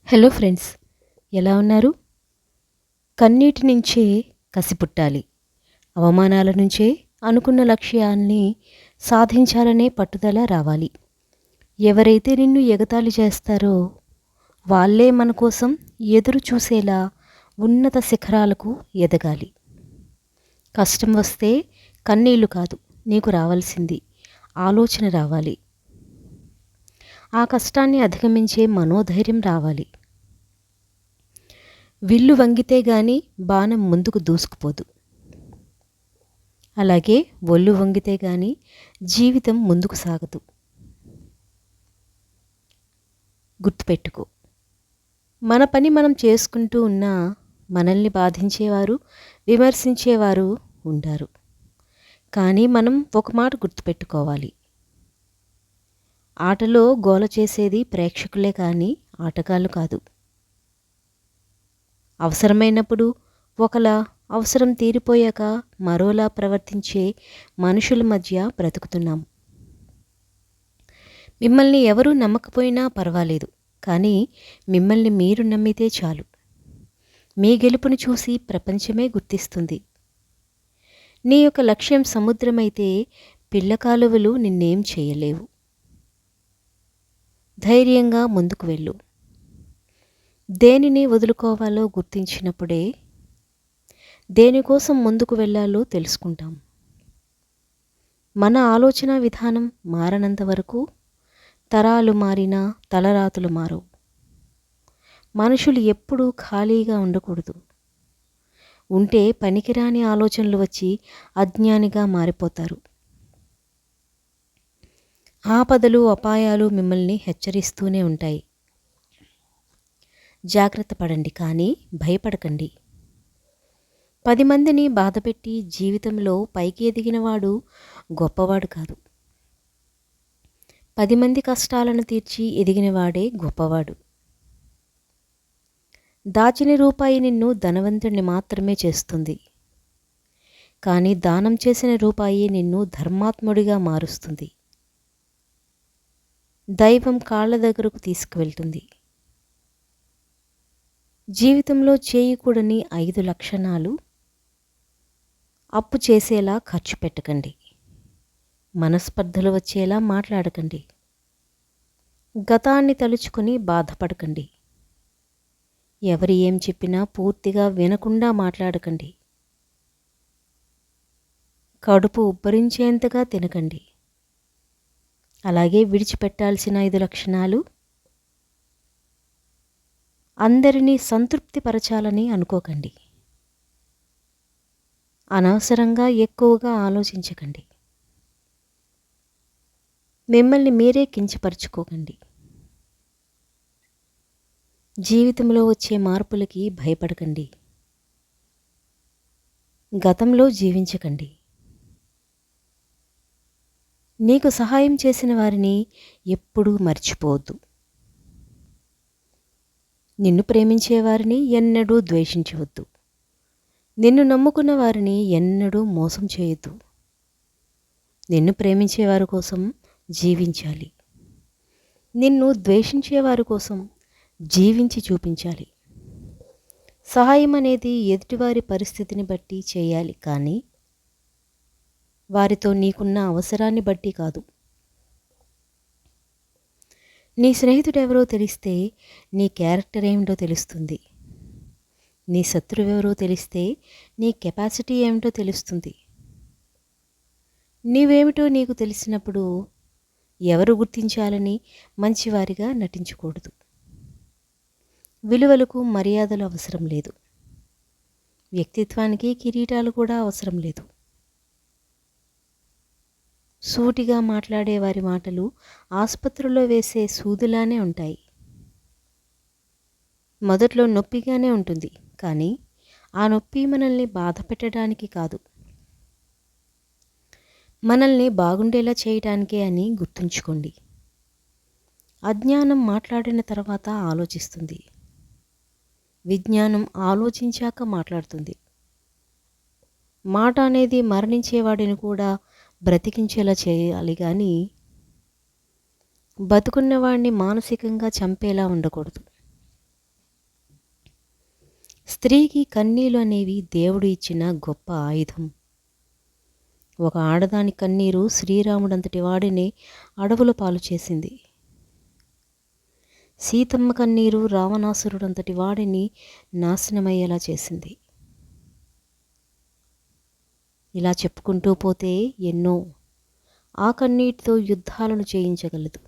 Hello friends, ఎలా ఉన్నారు? కన్నీటి నుంచే కసి పుట్టాలి. అవమానాల నుంచే అనుకున్న లక్ష్యాన్ని సాధించాలనే పట్టుదల రావాలి. ఎవరైతే నిన్ను ఎగతాళి చేస్తారో వాళ్ళే మన కోసం ఎదురు చూసేలా ఉన్నత శిఖరాలకు ఎదగాలి. కష్టం వస్తే కన్నీళ్లు కాదు, నీకు రావాల్సింది ఆలోచన రావాలి. ఆ కష్టాన్ని అధిగమించే మనోధైర్యం రావాలి. విల్లు వంగితే గాని బాణం ముందుకు దూసుకుపోదు. అలాగే ఒళ్ళు వంగితే గాని జీవితం ముందుకు సాగదు. గుర్తుపెట్టుకో, మన పని మనం చేసుకుంటూ ఉన్నా మనల్ని బాధించేవారు, విమర్శించేవారు ఉంటారు. కానీ మనం ఒక మాట గుర్తుపెట్టుకోవాలి. ఆటలో గోల చేసేది ప్రేక్షకులే కానీ ఆటగాళ్ళు కాదు. అవసరమైనప్పుడు ఒకలా, అవసరం తీరిపోయాక మరోలా ప్రవర్తించే మనుషుల మధ్య బ్రతుకుతున్నాం. మిమ్మల్ని ఎవరూ నమ్మకపోయినా పర్వాలేదు, కానీ మిమ్మల్ని మీరు నమ్మితే చాలు. మీ గెలుపును చూసి ప్రపంచమే గుర్తిస్తుంది. నీ యొక్క లక్ష్యం సముద్రమైతే పిల్లకాలువలు నిన్నేం చేయలేవు. ధైర్యంగా ముందుకు వెళ్ళు. దేనిని వదులుకోవాలో గుర్తించినప్పుడే దేనికోసం ముందుకు వెళ్ళాలో తెలుసుకుంటాం. మన ఆలోచన విధానం మారనంత వరకు తరాలు మారినా తలరాతులు మారవు. మనుషులు ఎప్పుడూ ఖాళీగా ఉండకూడదు. ఉంటే పనికిరాని ఆలోచనలు వచ్చి అజ్ఞానిగా మారిపోతారు. ఆపదలు, అపాయాలు మిమ్మల్ని హెచ్చరిస్తూనే ఉంటాయి. జాగ్రత్త పడండి, కానీ భయపడకండి. 10 మందిని బాధపెట్టి జీవితంలో పైకి ఎదిగినవాడు గొప్పవాడు కాదు. 10 మంది కష్టాలను తీర్చి ఎదిగినవాడే గొప్పవాడు. దాచిన రూపాయి నిన్ను ధనవంతుడిని మాత్రమే చేస్తుంది, కానీ దానం చేసిన రూపాయి నిన్ను ధర్మాత్ముడిగా మారుస్తుంది. దైవం కాళ్ళ దగ్గరకు తీసుకువెళ్తుంది. జీవితంలో చేయకూడని 5 లక్షణాలు. అప్పు చేసేలా ఖర్చు పెట్టకండి. మనస్పర్ధలు వచ్చేలా మాట్లాడకండి. గతాన్ని తలుచుకొని బాధపడకండి. ఎవరు ఏం చెప్పినా పూర్తిగా వినకుండా మాట్లాడకండి. కడుపు ఉబ్బరించేంతగా తినకండి. అలాగే విడిచిపెట్టాల్సిన 5 లక్షణాలు. అందరినీ సంతృప్తిపరచాలని అనుకోకండి. అనవసరంగా ఎక్కువగా ఆలోచించకండి. మిమ్మల్ని మీరే కించపరుచుకోకండి. జీవితంలో వచ్చే మార్పులకి భయపడకండి. గతంలో జీవించకండి. నీకు సహాయం చేసిన వారిని ఎప్పుడూ మర్చిపోవద్దు. నిన్ను ప్రేమించేవారిని ఎన్నడూ ద్వేషించవద్దు. నిన్ను నమ్ముకున్న వారిని ఎన్నడూ మోసం చేయొద్దు. నిన్ను ప్రేమించేవారి కోసం జీవించాలి. నిన్ను ద్వేషించేవారి కోసం జీవించి చూపించాలి. సహాయం అనేది ఎదుటివారి పరిస్థితిని బట్టి చేయాలి, కానీ వారితో నీకున్న అవసరాన్ని బట్టి కాదు. నీ స్నేహితుడెవరో తెలిస్తే నీ క్యారెక్టర్ ఏమిటో తెలుస్తుంది. నీ శత్రువెవరో తెలిస్తే నీ కెపాసిటీ ఏమిటో తెలుస్తుంది. నీవేమిటో నీకు తెలిసినప్పుడు ఎవరు గుర్తించాలని మంచివారిగా నటించకూడదు. విలువలకు మర్యాదలు అవసరం లేదు. వ్యక్తిత్వానికి కిరీటాలు కూడా అవసరం లేదు. సూటిగా మాట్లాడే వారి మాటలు ఆసుపత్రిలో వేసే సూదులానే ఉంటాయి. మొదట్లో నొప్పిగానే ఉంటుంది, కానీ ఆ నొప్పి మనల్ని బాధ పెట్టడానికి కాదు, మనల్ని బాగుండేలా చేయటానికే అని గుర్తుంచుకోండి. అజ్ఞానం మాట్లాడిన తర్వాత ఆలోచిస్తుంది. విజ్ఞానం ఆలోచించాక మాట్లాడుతుంది. మాట అనేది మరణించేవాడిని కూడా బ్రతికించేలా చేయాలి, కానీ బతుకున్నవాడిని మానసికంగా చంపేలా ఉండకూడదు. స్త్రీకి కన్నీళ్ళు అనేవి దేవుడు ఇచ్చిన గొప్ప ఆయుధం. ఒక ఆడదాని కన్నీరు శ్రీరాముడంతటి వాడిని అడవుల పాలు చేసింది. సీతమ్మ కన్నీరు రావణాసురుడంతటి వాడిని నాశనమయ్యేలా చేసింది. ఇలా చెప్పుకుంటూ పోతే ఎన్నో. ఆ కన్నీటితో యుద్ధాలను చేయించగలదు.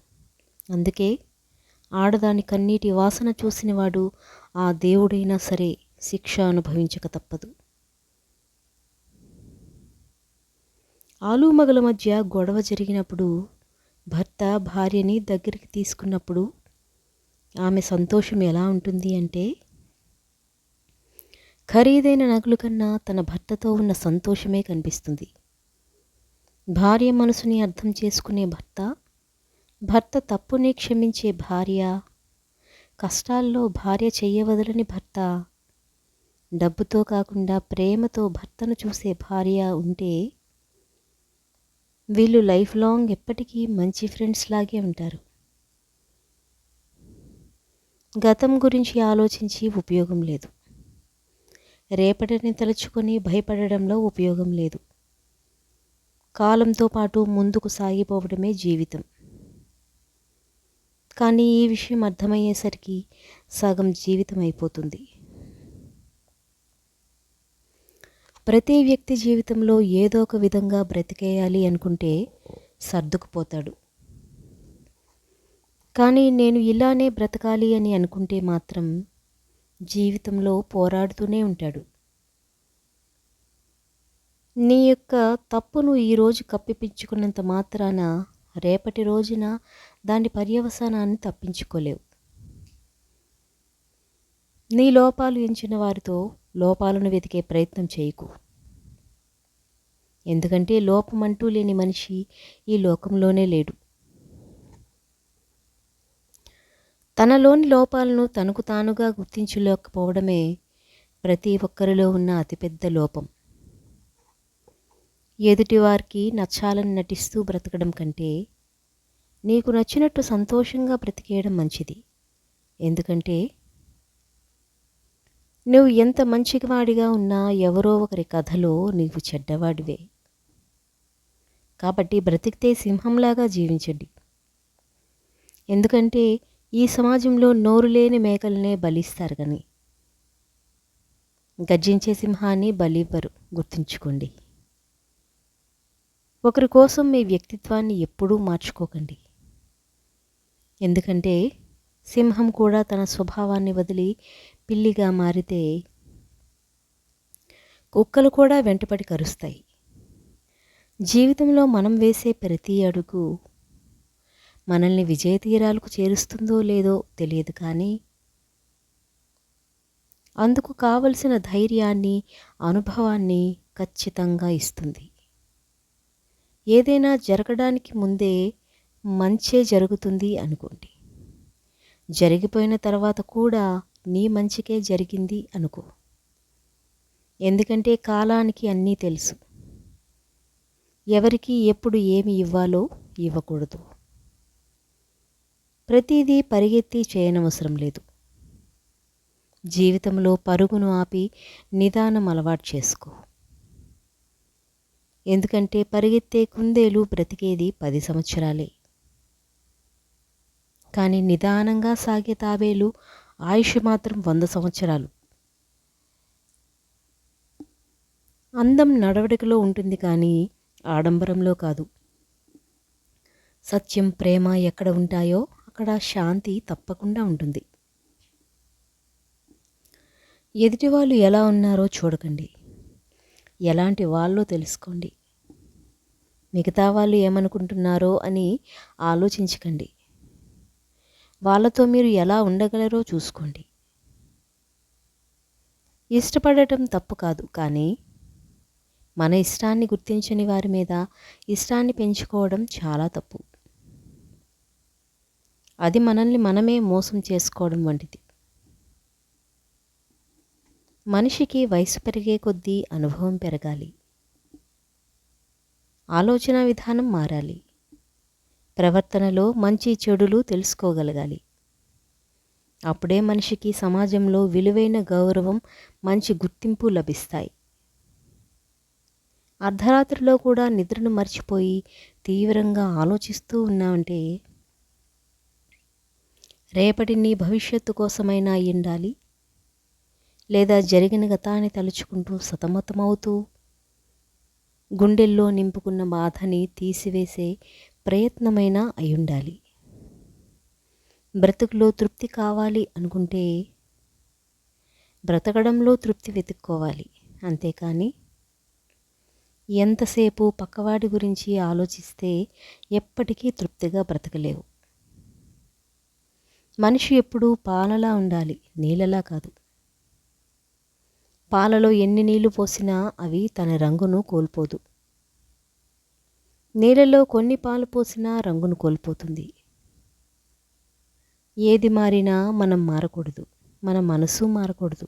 అందుకే ఆడదాని కన్నీటి వాసన చూసినవాడు ఆ దేవుడైనా సరే శిక్ష అనుభవించక తప్పదు. ఆలుమగల మధ్య గొడవ జరిగినప్పుడు భర్త భార్యని దగ్గరికి తీసుకున్నప్పుడు ఆమె సంతోషం ఎలా ఉంటుంది అంటే, ఖరీదైన నగలు కన్నా తన భర్తతో ఉన్న సంతోషమే కనిపిస్తుంది. భార్య మనసుని అర్థం చేసుకునే భర్త, భర్త తప్పుని క్షమించే భార్య, కష్టాల్లో భార్య చెయ్యవదలని భర్త, డబ్బుతో కాకుండా ప్రేమతో భర్తను చూసే భార్య ఉంటే వీళ్ళు లైఫ్ లాంగ్ ఎప్పటికీ మంచి ఫ్రెండ్స్ లాగే ఉంటారు. గతం గురించి ఆలోచించి ఉపయోగం లేదు. రేపటిని తలుచుకొని భయపడడంలో ఉపయోగం లేదు. కాలంతో పాటు ముందుకు సాగిపోవడమే జీవితం. కానీ ఈ విషయం అర్థమయ్యేసరికి సగం జీవితం అయిపోతుంది. ప్రతి వ్యక్తి జీవితంలో ఏదో ఒక విధంగా బ్రతికేయాలి అనుకుంటే సర్దుకుపోతాడు. కానీ నేను ఇలానే బ్రతకాలి అని అనుకుంటే మాత్రం జీవితంలో పోరాడుతూనే ఉంటాడు. నీ యొక్క తప్పును ఈరోజు కప్పిపించుకున్నంత మాత్రాన రేపటి రోజున దాని పర్యవసానాన్ని తప్పించుకోలేవు. నీ లోపాలు ఎంచిన వారితో లోపాలను వెతికే ప్రయత్నం చేయకు. ఎందుకంటే లోపమంటూ లేని మనిషి ఈ లోకంలోనే లేడు. తనలోని లోపాలను తనకు తానుగా గుర్తించలేకపోవడమే ప్రతి ఒక్కరిలో ఉన్న అతిపెద్ద లోపం. ఎదుటివారికి నచ్చాలని నటిస్తూ బ్రతకడం కంటే నీకు నచ్చినట్టు సంతోషంగా బ్రతికేయడం మంచిది. ఎందుకంటే నువ్వు ఎంత మంచివాడిగా ఉన్నా ఎవరో ఒకరి కథలో నీవు చెడ్డవాడివే. కాబట్టి బ్రతికితే సింహంలాగా జీవించండి. ఎందుకంటే ఈ సమాజంలో నోరు లేని మేకలనే బలిస్తారు, కానీ గర్జించే సింహాన్ని బలివ్వరు. గుర్తుంచుకోండి. ఒకరి కోసం మీ వ్యక్తిత్వాన్ని ఎప్పుడూ మార్చుకోకండి. ఎందుకంటే సింహం కూడా తన స్వభావాన్ని వదిలి పిల్లిగా మారితే కుక్కలు కూడా వెంటపడి కరుస్తాయి. జీవితంలో మనం వేసే ప్రతి అడుగు మనల్ని విజయ తీరాలకు చేరుస్తుందో లేదో తెలియదు, కానీ అందుకు కావలసిన ధైర్యాన్ని, అనుభవాన్ని ఖచ్చితంగా ఇస్తుంది. ఏదైనా జరగడానికి ముందే మంచే జరుగుతుంది అనుకోండి. జరిగిపోయిన తర్వాత కూడా నీ మంచికే జరిగింది అనుకో. ఎందుకంటే కాలానికి అన్నీ తెలుసు. ఎవరికి ఎప్పుడు ఏమి ఇవ్వాలో ఇవ్వకూడదు. ప్రతిదీ పరిగెత్తి చేయనవసరం లేదు. జీవితంలో పరుగును ఆపి నిదానం అలవాటు చేసుకో. ఎందుకంటే పరిగెత్తే కుందేలు బ్రతికేది 10 సంవత్సరాలే. కానీ నిదానంగా సాగే తాబేలు ఆయుష్ మాత్రం 100 సంవత్సరాలు. అందం నడవడికలో ఉంటుంది, కానీ ఆడంబరంలో కాదు. సత్యం, ప్రేమ ఎక్కడ ఉంటాయో అక్కడ శాంతి తప్పకుండా ఉంటుంది. ఎదుటివాళ్ళు ఎలా ఉన్నారో చూడకండి, ఎలాంటి వాళ్ళో తెలుసుకోండి. మిగతా వాళ్ళు ఏమనుకుంటున్నారో అని ఆలోచించకండి. వాళ్ళతో మీరు ఎలా ఉండగలరో చూసుకోండి. ఇష్టపడటం తప్పు కాదు, కానీ మన ఇష్టాన్ని గుర్తించని వారి మీద ఇష్టాన్ని పెంచుకోవడం చాలా తప్పు. అది మనల్ని మనమే మోసం చేసుకోవడం వంటిది. మనిషికి వయసు పెరిగే కొద్దీ అనుభవం పెరగాలి. ఆలోచన విధానం మారాలి. ప్రవర్తనలో మంచి చెడులు తెలుసుకోగలగాలి. అప్పుడే మనిషికి సమాజంలో విలువైన గౌరవం, మంచి గుర్తింపు లభిస్తాయి. అర్ధరాత్రిలో కూడా నిద్రను మర్చిపోయి తీవ్రంగా ఆలోచిస్తూ ఉన్నామంటే రేపటి నీ భవిష్యత్తు కోసమైనా అయ్యుండాలి, లేదా జరిగిన గతాన్ని తలుచుకుంటూ సతమతమవుతూ గుండెల్లో నింపుకున్న బాధని తీసివేసే ప్రయత్నమైనా అయ్యుండాలి. బ్రతుకులో తృప్తి కావాలి అనుకుంటే బ్రతకడంలో తృప్తి వెతుక్కోవాలి. అంతేకాని ఎంతసేపు పక్కవాడి గురించి ఆలోచిస్తే ఎప్పటికీ తృప్తిగా బ్రతకలేవు. మనిషి ఎప్పుడూ పాలలా ఉండాలి, నీళ్ళలా కాదు. పాలలో ఎన్ని నీళ్లు పోసినా అవి తన రంగును కోల్పోదు. నీళ్ళలో కొన్ని పాలు పోసినా రంగును కోల్పోతుంది. ఏది మారినా మనం మారకూడదు, మన మనసు మారకూడదు.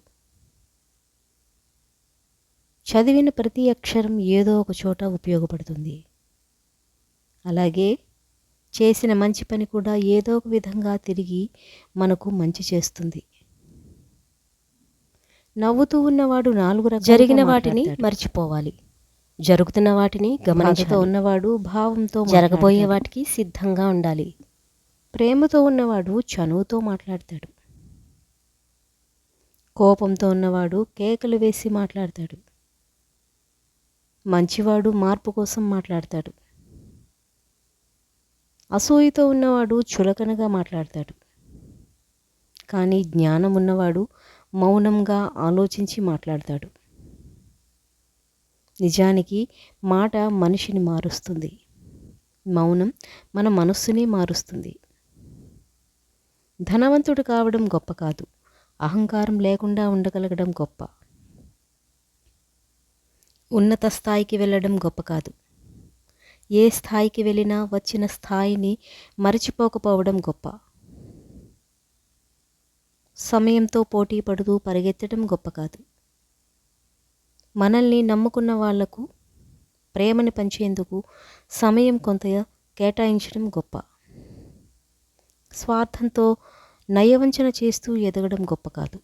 చదివిన ప్రతి అక్షరం ఏదో ఒక చోట ఉపయోగపడుతుంది. అలాగే చేసిన మంచి పని కూడా ఏదో ఒక విధంగా తిరిగి మనకు మంచి చేస్తుంది. నవ్వుతూ ఉన్నవాడు 4 రకాలుగా జరిగిన వాటిని మర్చిపోవాలి, జరుగుతున్న వాటిని గమనించుతూ ఉన్నవాడు భావంతో జరగబోయే వాటికి సిద్ధంగా ఉండాలి. ప్రేమతో ఉన్నవాడు చనువుతో మాట్లాడతాడు. కోపంతో ఉన్నవాడు కేకలు వేసి మాట్లాడతాడు. మంచివాడు మార్పు కోసం మాట్లాడతాడు. అసూయతో ఉన్నవాడు చులకనగా మాట్లాడతాడు. కానీ జ్ఞానం ఉన్నవాడు మౌనంగా ఆలోచించి మాట్లాడతాడు. నిజానికి మాట మనిషిని మారుస్తుంది, మౌనం మన మనస్సుని మారుస్తుంది. ధనవంతుడు కావడం గొప్ప కాదు, అహంకారం లేకుండా ఉండగలగడం గొప్ప. ఉన్నత స్థాయికి వెళ్ళడం గొప్ప కాదు, ఏ స్థాయికి వెళ్ళినా వచ్చిన స్థాయిని మరచిపోకపోవడం గొప్ప. సమయంతో పోటీ పడుతూ పరిగెత్తడం గొప్ప కాదు, మనల్ని నమ్ముకున్న వాళ్లకు ప్రేమని పంచేందుకు సమయం కొంత కేటాయించడం గొప్ప. స్వార్థంతో నయవంచన చేస్తూ ఎదగడం గొప్ప కాదు,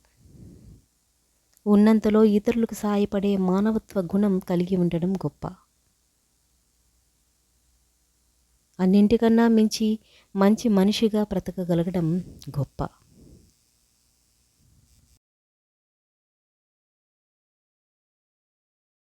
ఉన్నంతలో ఇతరులకు సాయపడే మానవత్వ గుణం కలిగి ఉండడం గొప్ప. అన్నింటికన్నా మించి మంచి మనిషిగా బ్రతకగలగడం గొప్ప.